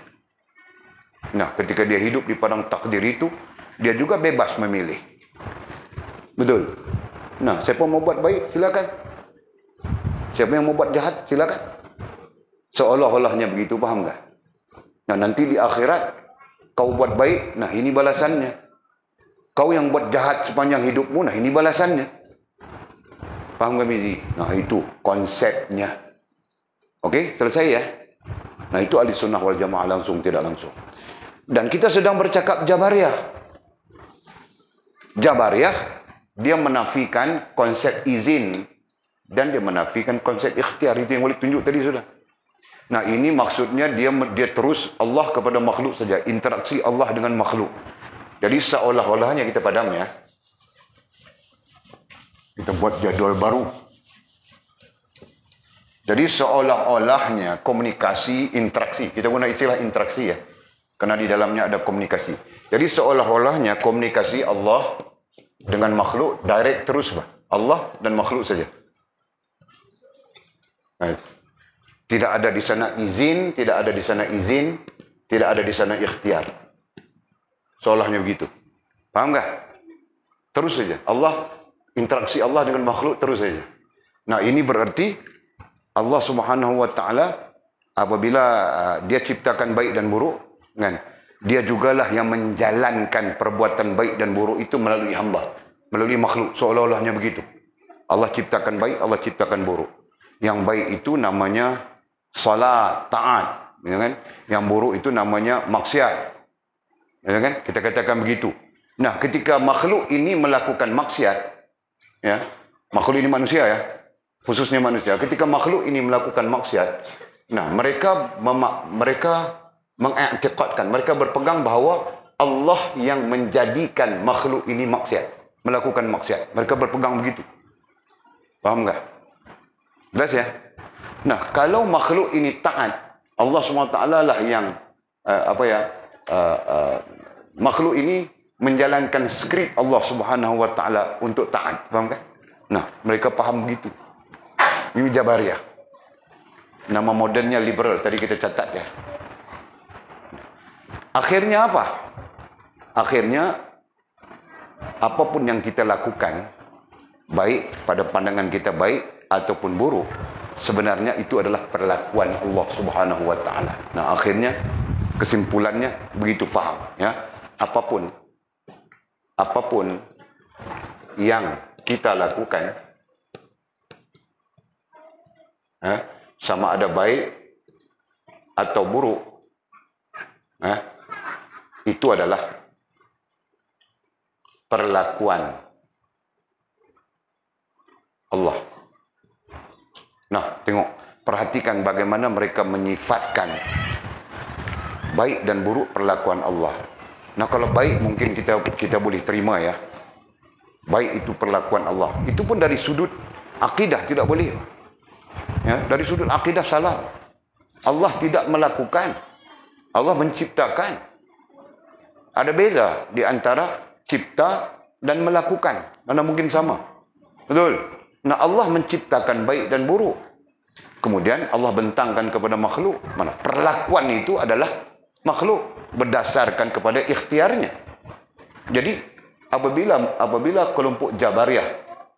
Nah, ketika dia hidup di padang takdir itu, dia juga bebas memilih. Betul? Nah, siapa mau buat baik, silakan. Siapa yang mau buat jahat, silakan. Seolah-olahnya begitu, paham tak? Nah, nanti di akhirat, kau buat baik, nah ini balasannya. Kau yang buat jahat sepanjang hidupmu, nah ini balasannya. Paham tak, Mizi? Nah, itu konsepnya. Okey, selesai ya? Nah, itu ahli sunnah wal jamaah langsung, tidak langsung. Dan kita sedang bercakap Jabariyah. Jabariyah, dia menafikan konsep izin dan dia menafikan konsep ikhtiar. Itu yang boleh tunjuk tadi sudah. Nah, ini maksudnya dia terus Allah kepada makhluk saja, interaksi Allah dengan makhluk. Jadi seolah-olahnya kita padam ya. Kita buat jadual baru. Jadi seolah-olahnya komunikasi, interaksi. Kita guna istilah interaksi ya. Karena di dalamnya ada komunikasi. Jadi seolah-olahnya komunikasi Allah dengan makhluk direct terus, Allah dan makhluk saja. Nah, tidak ada di sana izin, tidak ada di sana izin, tidak ada di sana ikhtiar. Seolahnya begitu. Paham tak? Terus saja. Allah, interaksi Allah dengan makhluk terus saja. Nah, ini berarti Allah Subhanahu wa taala apabila dia ciptakan baik dan buruk, kan? Dia jugalah yang menjalankan perbuatan baik dan buruk itu melalui hamba, melalui makhluk, seolah-olahnya begitu. Allah ciptakan baik, Allah ciptakan buruk. Yang baik itu namanya salat, taat, ya kan? Yang buruk itu namanya maksiat. Ya kan? Kita katakan begitu. Nah, ketika makhluk ini melakukan maksiat, ya, makhluk ini manusia ya, khususnya manusia. Ketika makhluk ini melakukan maksiat, nah mereka mengiktikadkan, mereka berpegang bahawa Allah yang menjadikan makhluk ini maksiat, melakukan maksiat. Mereka berpegang begitu. Paham tak? Jelas ya? Nah, kalau makhluk ini taat, Allah SWT lah yang makhluk ini menjalankan skrip Allah Subhanahu wa taala untuk taat. Faham kan? Nah, mereka paham begitu. Ini Jabariyah. Nama modernnya liberal, tadi kita catat ya. Akhirnya apa? Akhirnya apapun yang kita lakukan, baik pada pandangan kita baik ataupun buruk, sebenarnya itu adalah perlakuan Allah Subhanahu wa taala. Nah, akhirnya kesimpulannya begitu faham ya. Apapun yang kita lakukan, sama ada baik atau buruk, itu adalah perlakuan Allah. Nah, tengok, perhatikan bagaimana mereka menyifatkan baik dan buruk perlakuan Allah. Nah, kalau baik mungkin kita boleh terima ya. Baik itu perlakuan Allah. Itu pun dari sudut akidah tidak boleh. Ya, dari sudut akidah salah. Allah tidak melakukan. Allah menciptakan. Ada beza di antara cipta dan melakukan. Mana mungkin sama. Betul? Nah, Allah menciptakan baik dan buruk. Kemudian Allah bentangkan kepada makhluk. Mana? Perlakuan itu adalah makhluk berdasarkan kepada ikhtiarnya. Jadi apabila kelompok Jabariyah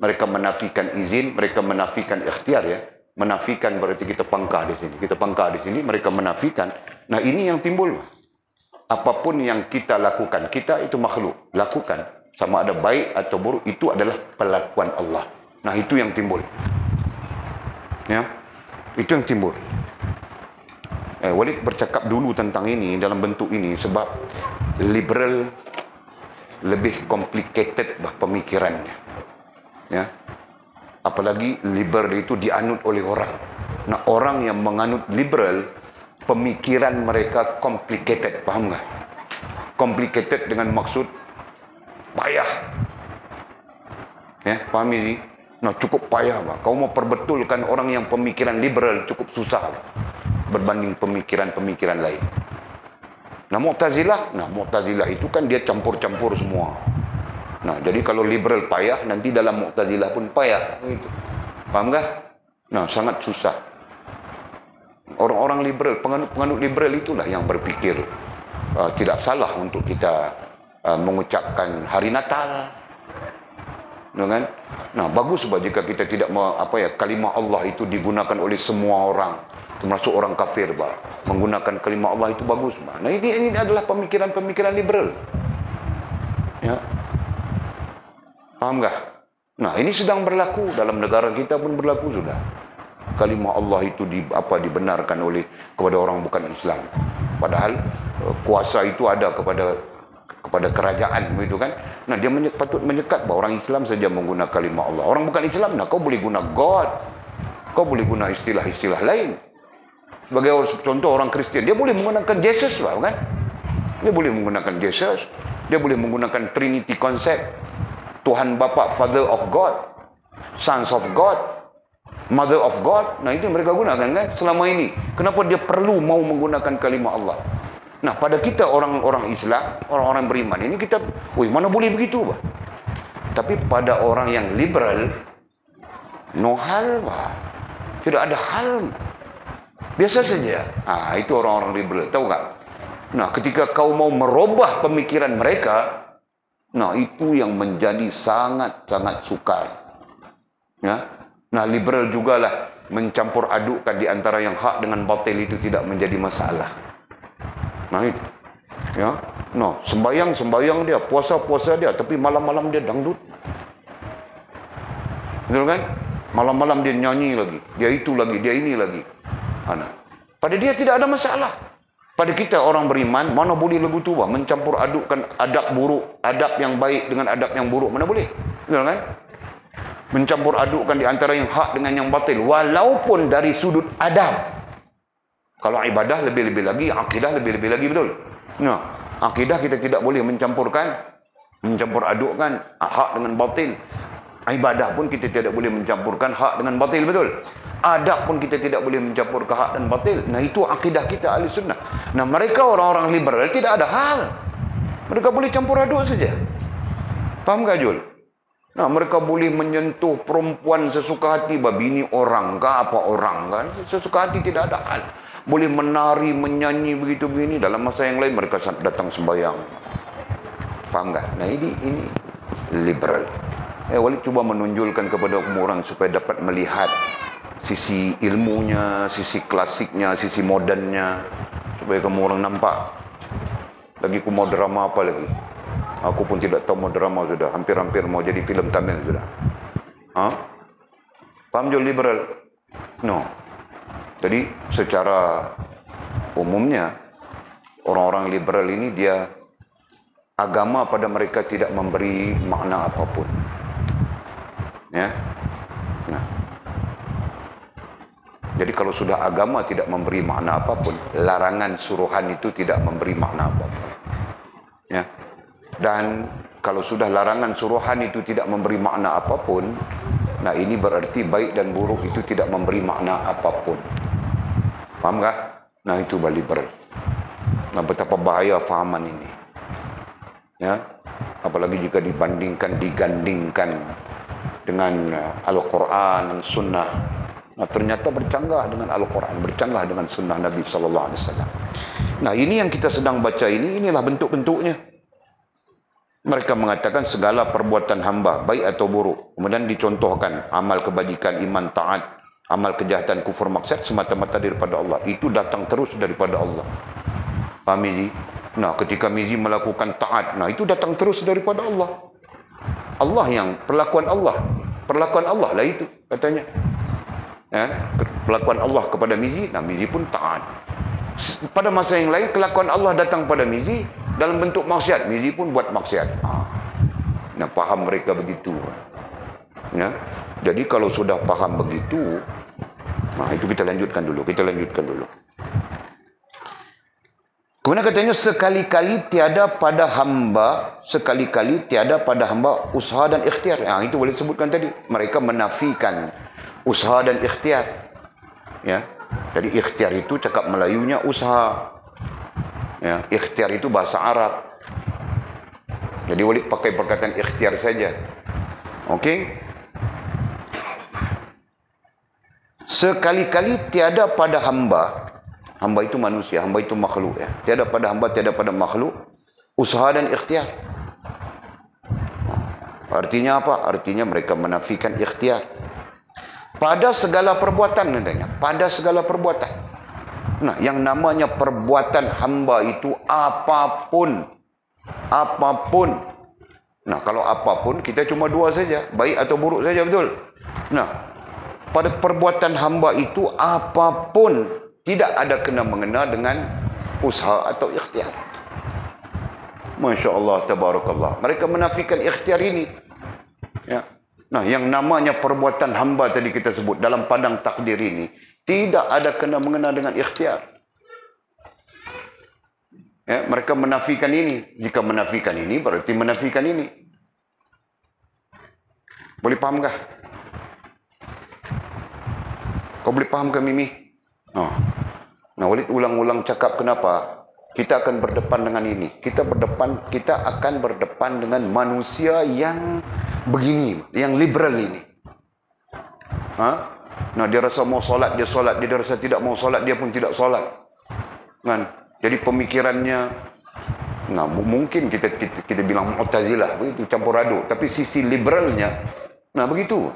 mereka menafikan izin, mereka menafikan ikhtiar ya. Menafikan berarti kita pangkah di sini. Kita pangkah di sini, mereka menafikan. Nah, ini yang timbul. Apapun yang kita lakukan, kita itu makhluk. Lakukan. Sama ada baik atau buruk, itu adalah perlakuan Allah. Nah, itu yang timbul. Ya. Itu yang timbul. Walid bercakap dulu tentang ini dalam bentuk ini sebab liberal lebih complicated pemikirannya. Ya. Apalagi liberal itu dianut oleh orang. Nah, orang yang menganut liberal, pemikiran mereka complicated, faham nggak? Complicated dengan maksud payah. Ya, paham ini? Nah, cukup payah, Pak. Kau mau perbetulkan orang yang pemikiran liberal cukup susah, Pak, berbanding pemikiran-pemikiran lain. Nah, Mu'tazilah itu kan dia campur-campur semua. Nah, jadi kalau liberal payah, nanti dalam Mu'tazilah pun payah. Gitu. Paham nggak? Nah, sangat susah. Orang-orang liberal, penganut liberal itulah yang berpikir tidak salah untuk kita mengucapkan hari Natal. Kan? Nah, bagus sebab jika kita tidak kalimah Allah itu digunakan oleh semua orang, termasuk orang kafir, menggunakan kalimah Allah itu bagus. Nah, ini adalah pemikiran-pemikiran liberal. Ya. Paham nggak? Nah, ini sedang berlaku dalam negara kita pun berlaku sudah. Kalimah Allah itu dibenarkan kepada orang bukan Islam. Padahal kuasa itu ada kepada kerajaan, begitu kan? Nah, dia patut menyekat bahawa orang Islam saja menggunakan kalimah Allah. Orang bukan Islam, nah kau boleh guna God, kau boleh guna istilah-istilah lain. Sebagai contoh, orang Kristian, dia boleh menggunakan Jesus, kan? Dia boleh menggunakan Jesus, dia boleh menggunakan Trinity concept, Tuhan Bapa, Father of God, Sons of God, Mother of God. Nah, itu mereka gunakan kan selama ini. Kenapa dia perlu mau menggunakan kalimah Allah? Nah, pada kita orang-orang Islam, orang-orang beriman ini kita, mana boleh begitu, bah? Tapi pada orang yang liberal, no hal, bah. Tidak ada hal. Biasa saja. Itu orang-orang liberal, tahu tak? Nah, ketika kau mau merubah pemikiran mereka, nah itu yang menjadi sangat-sangat sukar. Ya. Nah, liberal jugalah mencampur adukkan di antara yang hak dengan batil itu tidak menjadi masalah. Nah itu, ya, no, sembayang dia, puasa dia, tapi malam-malam dia dangdut, betul kan? Malam-malam dia nyanyi lagi, dia itu lagi, dia ini lagi. Nah, pada dia tidak ada masalah. Pada kita orang beriman, mana boleh lagu tu, mencampur adukkan adab buruk, adab yang baik dengan adab yang buruk, mana boleh, betul kan? Mencampur adukkan di antara yang hak dengan yang batil, walaupun dari sudut adab. Kalau ibadah lebih-lebih lagi, akidah lebih-lebih lagi, betul? Nah, akidah kita tidak boleh mencampur adukkan hak dengan batil. Ibadah pun kita tidak boleh mencampurkan hak dengan batil, betul? Adab pun kita tidak boleh mencampurkan hak dan batil. Nah, itu akidah kita ahli sunnah. Nah, mereka orang-orang liberal tidak ada hal. Mereka boleh campur aduk saja. Faham tak, Jul? Nah, mereka boleh menyentuh perempuan sesuka hati, bini orang kah, apa orang kan? Sesuka hati, tidak ada hal. Boleh menari, menyanyi begitu begini. Dalam masa yang lain mereka datang sembahyang. Faham tak? Nah, ini liberal. Walid cuba menunjukkan kepada orang supaya dapat melihat sisi ilmunya, sisi klasiknya, sisi modernnya, supaya kamu orang nampak. Lagi aku mau drama apa lagi? Aku pun tidak tahu mau drama sudah. Hampir-hampir mau jadi filem Tamil sudah. Paham Jul liberal? No. Jadi secara umumnya orang-orang liberal ini dia agama pada mereka tidak memberi makna apapun. Ya. Nah. Jadi kalau sudah agama tidak memberi makna apapun, larangan suruhan itu tidak memberi makna apapun. Ya. Dan kalau sudah larangan suruhan itu tidak memberi makna apapun, nah ini berarti baik dan buruk itu tidak memberi makna apapun. Faham tak? Nah itu liberal. Nah, betapa bahaya fahaman ini. Ya. Apalagi jika digandingkan dengan Al-Quran dan Sunnah. Nah, ternyata bercanggah dengan Al-Quran, bercanggah dengan Sunnah Nabi SAW. Nah, ini yang kita sedang baca inilah bentuk-bentuknya. Mereka mengatakan segala perbuatan hamba, baik atau buruk, kemudian dicontohkan amal kebajikan, iman, taat, amal kejahatan, kufur, maksiat semata-mata daripada Allah. Itu datang terus daripada Allah. Paham ini? Nah, ketika Mizi melakukan taat, nah itu datang terus daripada Allah. Allah yang perlakuan Allah lah itu katanya. Ya, perlakuan Allah kepada Mizi, nah Mizi pun taat. Pada masa yang lain kelakuan Allah datang pada Mizi dalam bentuk maksiat, Mizi pun buat maksiat. Nah, faham mereka begitu. Ya. Jadi kalau sudah faham begitu, nah itu kita lanjutkan dulu. Kemudian katanya sekali-kali tiada pada hamba usaha dan ikhtiar. Itu boleh disebutkan tadi. Mereka menafikan usaha dan ikhtiar. Ya. Jadi ikhtiar itu cakap Melayunya usaha. Ya, ikhtiar itu bahasa Arab. Jadi boleh pakai perkataan ikhtiar saja. Okey? Sekali-kali tiada pada hamba itu manusia, hamba itu makhluk ya. Tiada pada hamba, tiada pada makhluk usaha dan ikhtiar. Artinya apa? Artinya mereka menafikan ikhtiar pada segala perbuatan katanya, pada segala perbuatan. Nah, yang namanya perbuatan hamba itu apapun. Nah, kalau apapun kita cuma dua saja, baik atau buruk saja, betul? Nah, pada perbuatan hamba itu apapun, tidak ada kena-mengena dengan usaha atau ikhtiar. Masya Allah, tabarakallah. Mereka menafikan ikhtiar ini. Ya. Nah, yang namanya perbuatan hamba tadi kita sebut dalam padang takdir ini, tidak ada kena-mengena dengan ikhtiar. Ya, mereka menafikan ini. Jika menafikan ini, berarti menafikan ini. Boleh fahamkah? Kau boleh faham ke Mimi? Nah, Walid ulang-ulang cakap kenapa? Kita akan berdepan dengan ini. Kita akan berdepan dengan manusia yang begini, yang liberal ini. Nah, dia rasa mau solat, dia solat. Dia rasa tidak mau solat, dia pun tidak solat. Kan? Jadi pemikirannya, nah mungkin kita bilang Mu'tazilah, begitu campur aduk. Tapi sisi liberalnya, nah begitu.